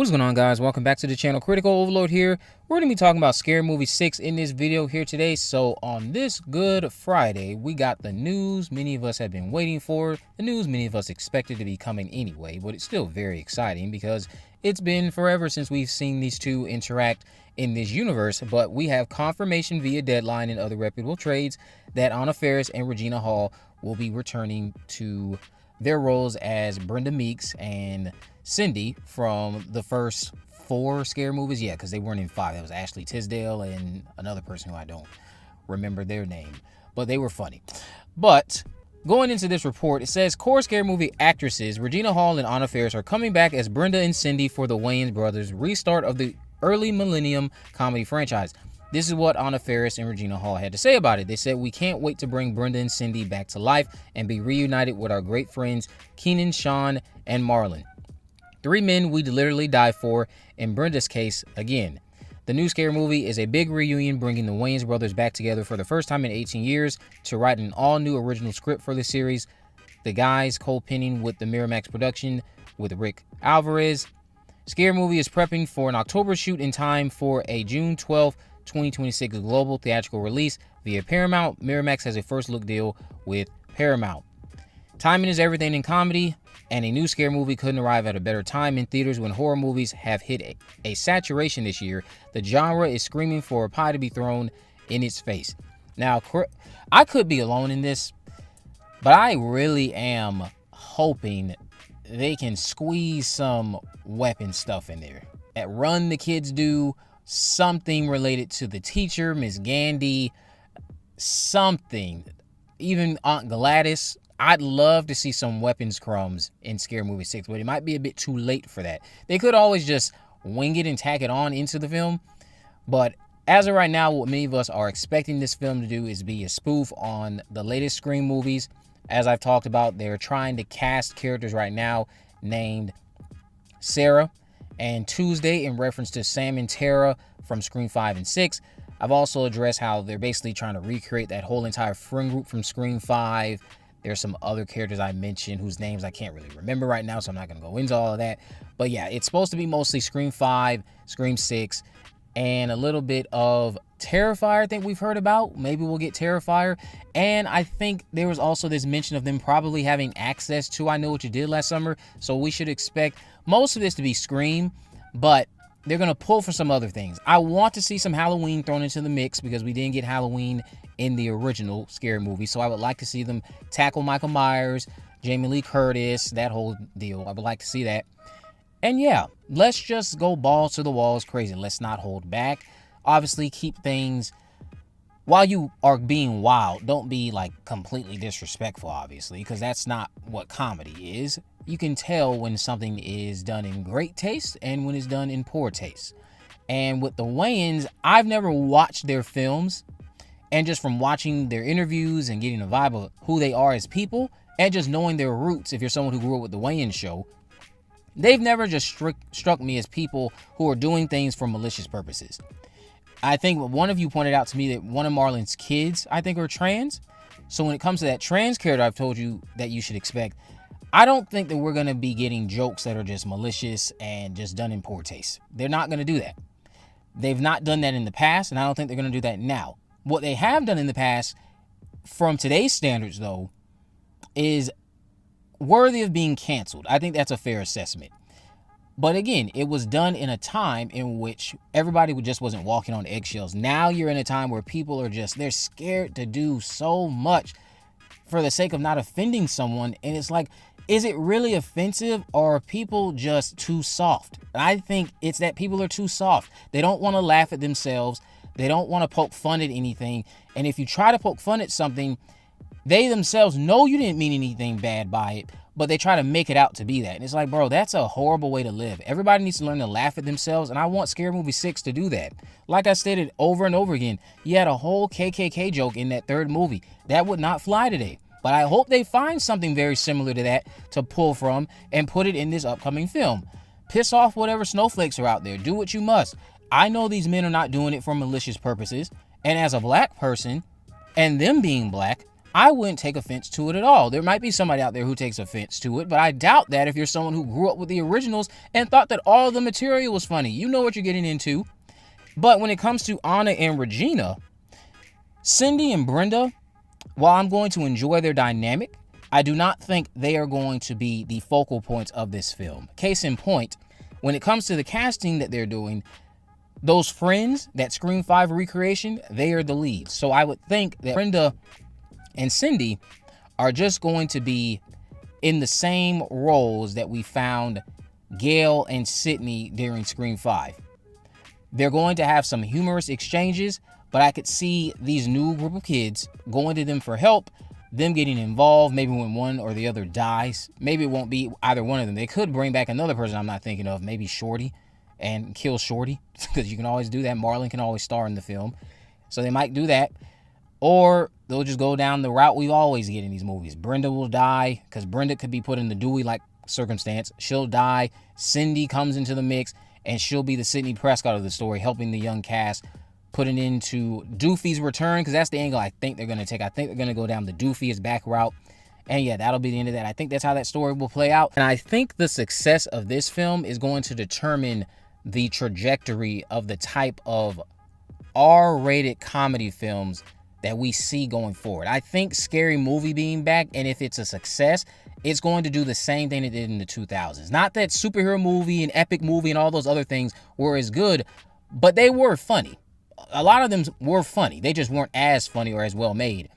What's going on, guys? Welcome back to the channel. Critical Overlord here. We're going to be talking about Scary Movie 6 in this video here today. So on this Good Friday, we got the news many of us have been waiting for. The news many of us expected to be coming anyway, but it's still very exciting because it's been forever since we've seen these two interact in this universe. But we have confirmation via Deadline and other reputable trades that Faris and Regina Hall will be returning to their roles as Brenda Meeks and Cindy from the first 4 Scare movies. Yeah, because they weren't in 5. That was Ashley Tisdale and another person who I don't remember their name, but they were funny. But going into this report, it says core Scare movie actresses Regina Hall and Faris are coming back as Brenda and Cindy for the Wayans Brothers restart of the early millennium comedy franchise. This is what Faris and Regina Hall had to say about it. They said, "We can't wait to bring Brenda and Cindy back to life and be reunited with our great friends Keenan, Sean, and Marlon. 3 men we'd literally die for, in Brenda's case, again. The new Scare movie is a big reunion, bringing the Wayans brothers back together for the first time in 18 years to write an all-new original script for the series. The guys co-penning with the Miramax production with Rick Alvarez. Scare movie is prepping for an October shoot in time for a June 12th, 2026 global theatrical release via Paramount. Miramax has a first look deal with Paramount. Timing is everything in comedy, and a new Scare movie couldn't arrive at a better time in theaters when horror movies have hit a saturation this year. The genre is screaming for a pie to be thrown in its face." Now, I could be alone in this, but I really am hoping they can squeeze some weapon stuff in there. At Run the Kids Do, something related to the teacher, Miss Gandy, something. Even Aunt Gladys. I'd love to see some weapons crumbs in Scare Movie 6, but it might be a bit too late for that. They could always just wing it and tack it on into the film, but as of right now, what many of us are expecting this film to do is be a spoof on the latest Scream movies. As I've talked about, they're trying to cast characters right now named Sarah and Tuesday in reference to Sam and Tara from Scream 5 and 6. I've also addressed how they're basically trying to recreate that whole entire friend group from Scream 5. There's some other characters I mentioned whose names I can't really remember right now, so I'm not going to go into all of that. But yeah, it's supposed to be mostly Scream 5, Scream 6, and a little bit of Terrifier I think we've heard about. Maybe we'll get Terrifier. And I think there was also this mention of them probably having access to I Know What You Did Last Summer. So we should expect most of this to be Scream, but they're going to pull for some other things. I want to see some Halloween thrown into the mix because we didn't get Halloween in the original Scary Movie. So I would like to see them tackle Michael Myers, Jamie Lee Curtis, that whole deal. I would like to see that. And yeah, let's just go balls to the walls crazy. Let's not hold back. Obviously, keep things, while you are being wild, don't be like completely disrespectful, obviously, because that's not what comedy is. You can tell when something is done in great taste and when it's done in poor taste. And with the Wayans, I've never watched their films, and just from watching their interviews and getting a vibe of who they are as people, and just knowing their roots, if you're someone who grew up with the Wayans show, they've never just struck me as people who are doing things for malicious purposes. I think one of you pointed out to me that one of Marlon's kids, I think, are trans. So when it comes to that trans character I've told you that you should expect, I don't think that we're going to be getting jokes that are just malicious and just done in poor taste. They're not going to do that. They've not done that in the past, and I don't think they're going to do that now. What they have done in the past, from today's standards, though, is worthy of being canceled. I think that's a fair assessment. But again, it was done in a time in which everybody just wasn't walking on eggshells. Now you're in a time where people are just, they're scared to do so much for the sake of not offending someone. And it's like, is it really offensive, or are people just too soft? I think it's that people are too soft. They don't want to laugh at themselves. They don't want to poke fun at anything. And if you try to poke fun at something, they themselves know you didn't mean anything bad by it, but they try to make it out to be that. And it's like, bro, that's a horrible way to live. Everybody needs to learn to laugh at themselves, and I want Scary Movie 6 to do that. Like I stated over and over again, you had a whole KKK joke in that 3rd movie. That would not fly today. But I hope they find something very similar to that to pull from and put it in this upcoming film. Piss off whatever snowflakes are out there. Do what you must. I know these men are not doing it for malicious purposes, and as a black person, and them being black, I wouldn't take offense to it at all. There might be somebody out there who takes offense to it, but I doubt that if you're someone who grew up with the originals and thought that all the material was funny. You know what you're getting into. But when it comes to Anna and Regina, Cindy and Brenda, while I'm going to enjoy their dynamic, I do not think they are going to be the focal points of this film. Case in point, when it comes to the casting that they're doing, those friends, that Scream 5 recreation, they are the leads. So I would think that Brenda and Cindy are just going to be in the same roles that we found Gail and Sydney during Scream 5. They're going to have some humorous exchanges, but I could see these new group of kids going to them for help, them getting involved, maybe when one or the other dies. Maybe it won't be either one of them. They could bring back another person I'm not thinking of, maybe Shorty, and kill Shorty, because you can always do that. Marlon can always star in the film. So they might do that. Or they'll just go down the route we always get in these movies. Brenda will die, because Brenda could be put in the Dewey-like circumstance. She'll die. Cindy comes into the mix, and she'll be the Sidney Prescott of the story, helping the young cast put it into Doofy's return, because that's the angle I think they're going to take. I think they're going to go down the Doofy is back route. And yeah, that'll be the end of that. I think that's how that story will play out. And I think the success of this film is going to determine the trajectory of the type of R-rated comedy films that we see going forward. I think Scary Movie being back, and if it's a success, it's going to do the same thing it did in the 2000s. Not that superhero movie and epic movie and all those other things were as good, but they were funny. A lot of them were funny. They just weren't as funny or as well made.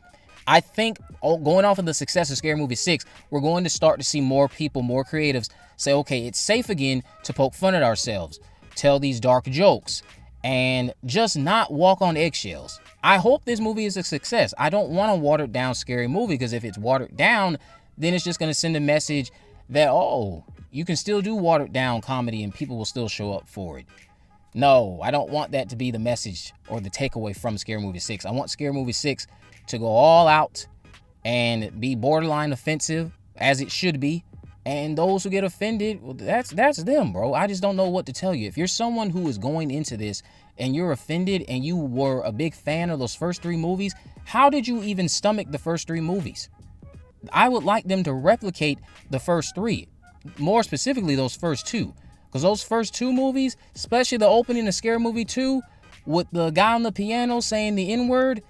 I think going off of the success of Scary Movie 6, we're going to start to see more people, more creatives say, okay, it's safe again to poke fun at ourselves, tell these dark jokes, and just not walk on eggshells. I hope this movie is a success. I don't want a watered down Scary Movie, because if it's watered down, then it's just going to send a message that, oh, you can still do watered down comedy and people will still show up for it. No, I don't want that to be the message or the takeaway from Scary Movie 6. I want Scary Movie 6 to go all out and be borderline offensive, as it should be. And those who get offended, well, that's them, bro. I just don't know what to tell you. If you're someone who is going into this and you're offended and you were a big fan of those first 3 movies, how did you even stomach the first 3 movies? I would like them to replicate the first 3. More specifically, those first 2. Because those first 2 movies, especially the opening of Scary Movie 2, with the guy on the piano saying the N-word,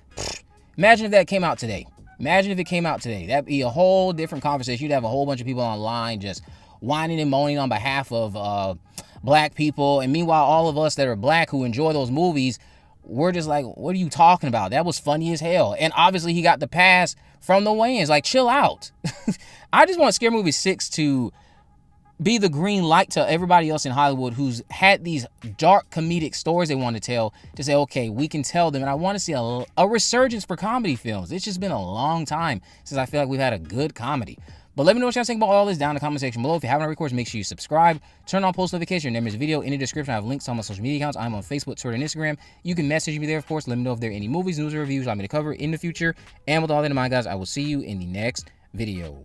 imagine if that came out today. Imagine if it came out today. That'd be a whole different conversation. You'd have a whole bunch of people online just whining and moaning on behalf of black people. And meanwhile, all of us that are black who enjoy those movies, we're just like, what are you talking about? That was funny as hell. And obviously he got the pass from the Wayans. Like, chill out. I just want Scary Movie 6 to be the green light to everybody else in Hollywood who's had these dark comedic stories they want to tell, to say, okay, we can tell them. And I want to see a resurgence for comedy films. It's just been a long time since I feel like we've had a good comedy. But let me know what y'all think about all this down in the comment section below. If you haven't already, of course, make sure you subscribe, turn on post notifications. Remember this video in the description. I have links to all my social media accounts. I'm on Facebook, Twitter, and Instagram. You can message me there, of course. Let me know if there are any movies, news, or reviews you'd like me to cover in the future. And with all that in mind, guys, I will see you in the next video.